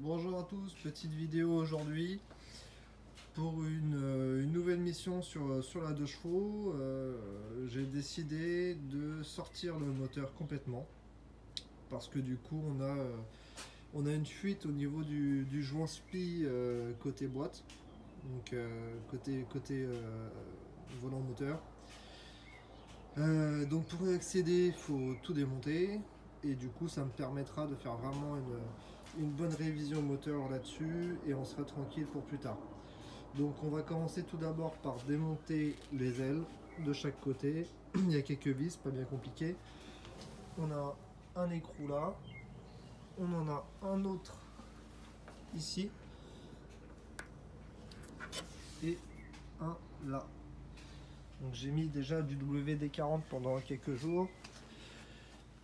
Bonjour à tous, petite vidéo aujourd'hui pour une nouvelle mission sur la 2 chevaux. J'ai décidé de sortir le moteur complètement parce que du coup on a une fuite au niveau du joint SPI côté boîte, donc côté volant moteur. Donc pour y accéder, il faut tout démonter et du coup ça me permettra de faire vraiment une bonne révision moteur là-dessus et on sera tranquille pour plus tard. Donc on va commencer tout d'abord par démonter les ailes de chaque côté. Il y a quelques vis, pas bien compliqué. On a un écrou là, on en a un autre ici et un là. Donc j'ai mis déjà du WD-40 pendant quelques jours.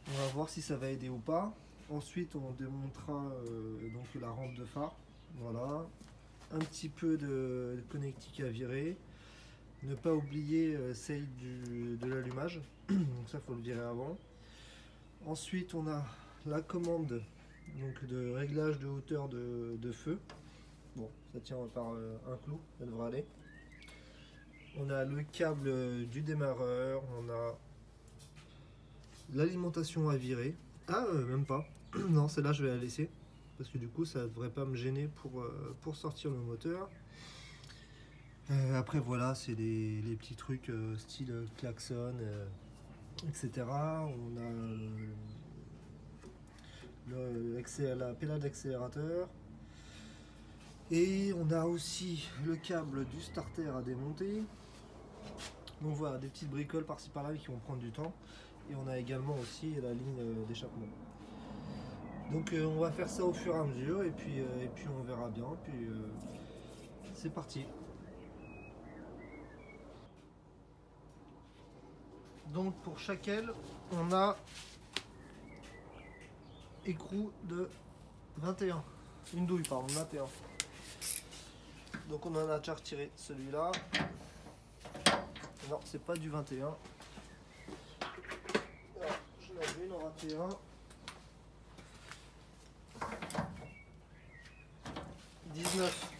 On va voir si ça va aider ou pas. Ensuite on démontera donc la rampe de phare. Voilà. Un petit peu de connectique à virer. Ne pas oublier celle de l'allumage. Donc ça faut le virer avant. Ensuite on a la commande donc de réglage de hauteur de feu. Bon, ça tient par un clou, ça devrait aller. On a le câble du démarreur, on a l'alimentation à virer. Ah, même pas. Non, celle-là, je vais la laisser. Parce que du coup, ça ne devrait pas me gêner pour sortir le moteur. Après, voilà, c'est les petits trucs style klaxon, etc. On a la pédale d'accélérateur. Et on a aussi le câble du starter à démonter. Donc voilà, des petites bricoles par-ci par-là qui vont prendre du temps. Et on a également aussi la ligne d'échappement. Donc on va faire ça au fur et à mesure et puis on verra bien. Puis c'est parti. Donc pour chaque aile, on a écrou de 21. Une douille, pardon, 21. Donc on en a déjà retiré celui-là. Non, c'est pas du 21. Alors, je l'avais une en 21. 19.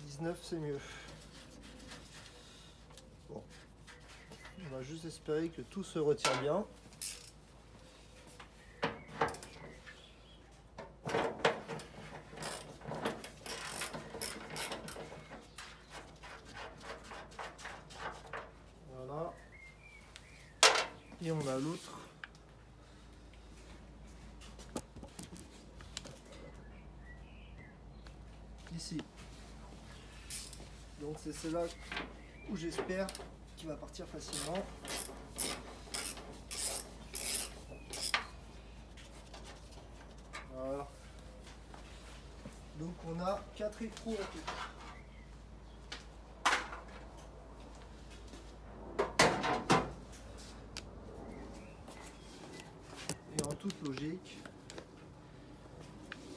19 c'est mieux. Bon. On va juste espérer que tout se retire bien. Voilà. Et on a l'autre. Ici. Donc c'est celle-là où j'espère qu'il va partir facilement. Voilà. Donc on a 4 écrous en tout. Et en toute logique,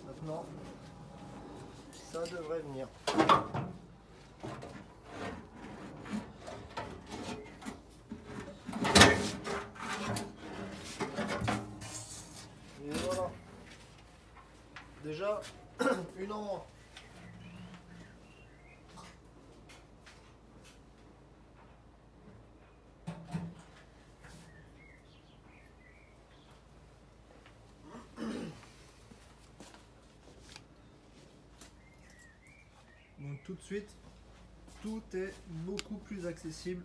maintenant, ça devrait venir. Et voilà. Déjà, une en moins. Donc tout de suite, tout est beaucoup plus accessible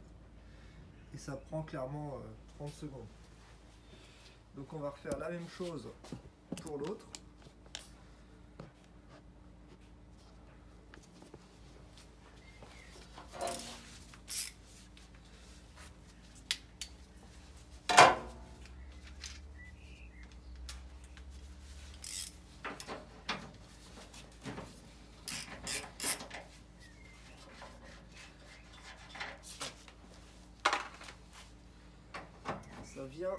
et ça prend clairement 30 secondes. Donc on va refaire la même chose pour l'autre. Ça vient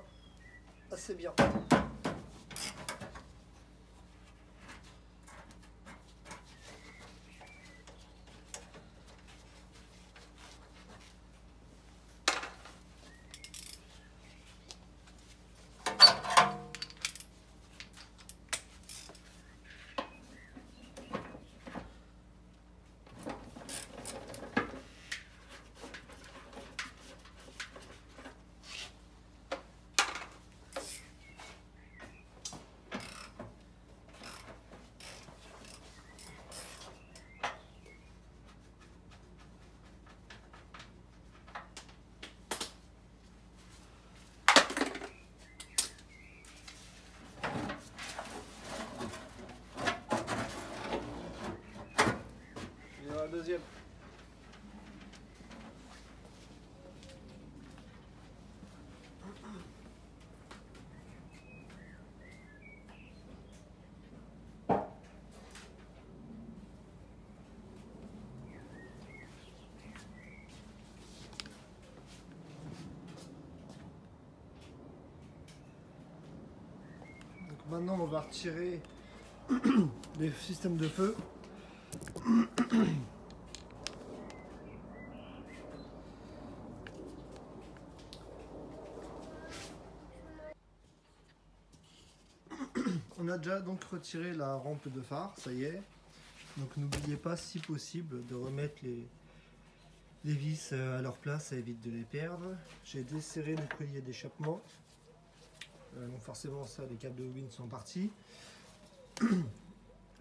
assez bien. maintenant on va retirer les systèmes de feu. On a déjà donc retiré la rampe de phare, ça y est. Donc n'oubliez pas si possible de remettre les vis à leur place, ça évite de les perdre. J'ai desserré le collier d'échappement. Donc forcément ça, les câbles de bobine sont partis.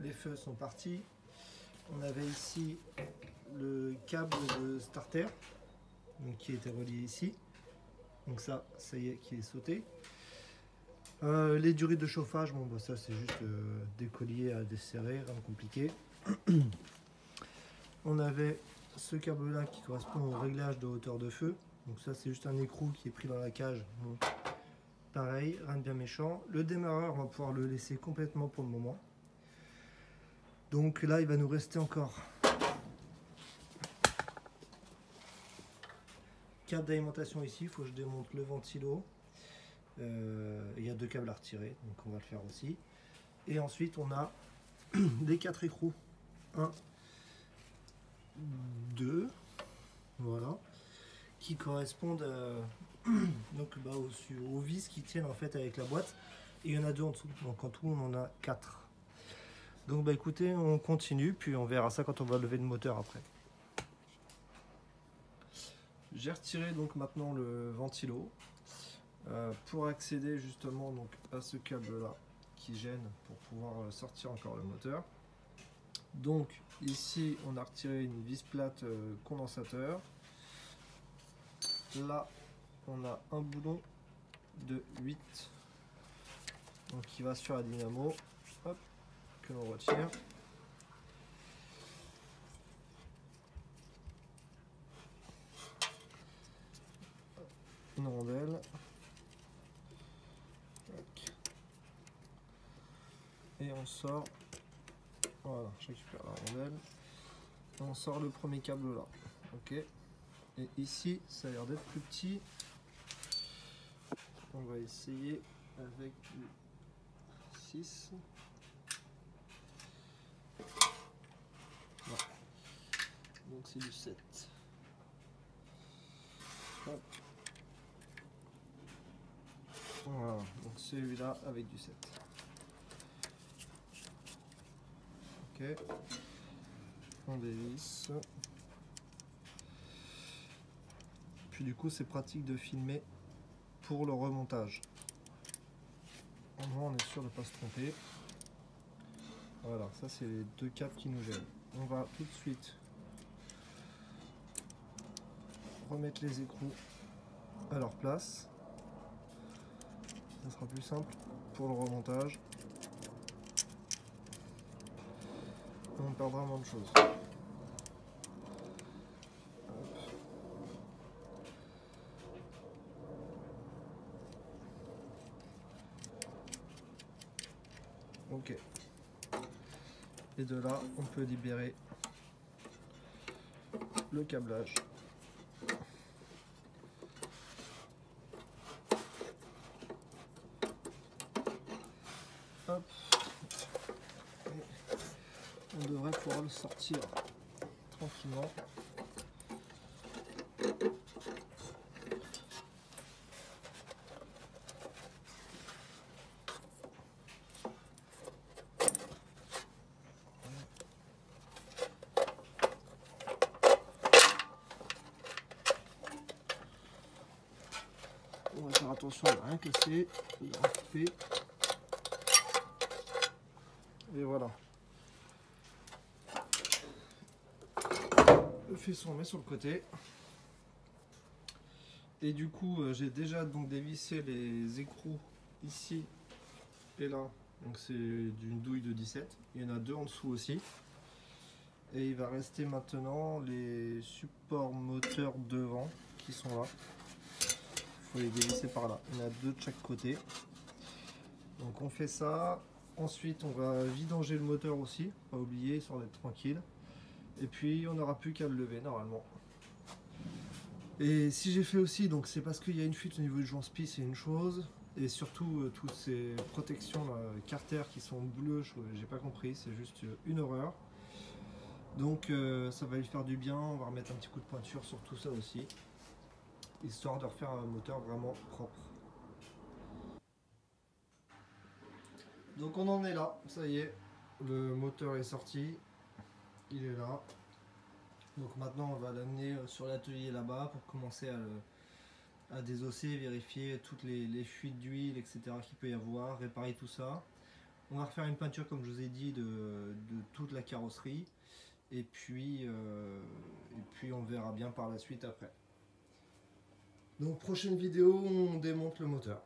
Les feux sont partis. On avait ici le câble de starter donc, qui était relié ici. Donc ça y est, qui est sauté. Les durées de chauffage, bon bah ça c'est juste des colliers à desserrer, rien de compliqué. On avait ce câble là qui correspond au réglage de hauteur de feu. Donc ça c'est juste un écrou qui est pris dans la cage. Donc, pareil, rien de bien méchant. Le démarreur, on va pouvoir le laisser complètement pour le moment. Donc là il va nous rester encore câble d'alimentation ici, il faut que je démonte le ventilo. Il y a 2 câbles à retirer, donc on va le faire aussi. Et ensuite on a les 4 écrous. 1, 2, voilà, qui correspondent donc, aux vis qui tiennent en fait avec la boîte. Et il y en a 2 en dessous, donc en tout on en a 4. Donc bah écoutez, on continue, puis on verra ça quand on va lever le moteur après. J'ai retiré donc maintenant le ventilo pour accéder justement donc à ce câble là qui gêne pour pouvoir sortir encore le moteur. Donc ici on a retiré une vis plate condensateur. Là on a un boulon de 8 donc qui va sur la dynamo. Hop, que l'on retire. Une rondelle. Et on sort, voilà, je récupère la rondelle. Et on sort le premier câble là. Ok. Et ici, ça a l'air d'être plus petit. On va essayer avec du 6. Ouais. Donc c'est du 7. Hop. Voilà, donc celui-là avec du 7. Ok, on dévisse. Puis du coup c'est pratique de filmer pour le remontage. Au moins on est sûr de ne pas se tromper. Voilà, ça c'est les 2 câbles qui nous gênent. On va tout de suite remettre les écrous à leur place. Ça sera plus simple pour le remontage. On perdra moins de choses. Ok. Et de là, on peut libérer le câblage. Hop. Et on devrait pouvoir le sortir tranquillement. On va faire attention à ne rien casser, de rien couper. Et voilà. Le faisceau on met sur le côté. Et du coup j'ai déjà donc dévissé les écrous ici et là. Donc c'est d'une douille de 17. Il y en a 2 en dessous aussi. Et il va rester maintenant les supports moteurs devant qui sont là. Il faut les dévisser par là. Il y en a 2 de chaque côté. Donc on fait ça. Ensuite on va vidanger le moteur aussi. Pas oublier, histoire d'être tranquille. Et puis on n'aura plus qu'à le lever normalement. Et si j'ai fait aussi, donc c'est parce qu'il y a une fuite au niveau du joint spi, c'est une chose. Et surtout toutes ces protections là, Carter qui sont bleues, j'ai pas compris, c'est juste une horreur. Donc ça va lui faire du bien, on va remettre un petit coup de pointure sur tout ça aussi, histoire de refaire un moteur vraiment propre. Donc on en est là, ça y est, le moteur est sorti, il est là. Donc maintenant on va l'amener sur l'atelier là-bas pour commencer à désosser, vérifier toutes les fuites d'huile, etc. qu'il peut y avoir, réparer tout ça. On va refaire une peinture comme je vous ai dit de toute la carrosserie. Et puis on verra bien par la suite après. Donc prochaine vidéo, on démonte le moteur.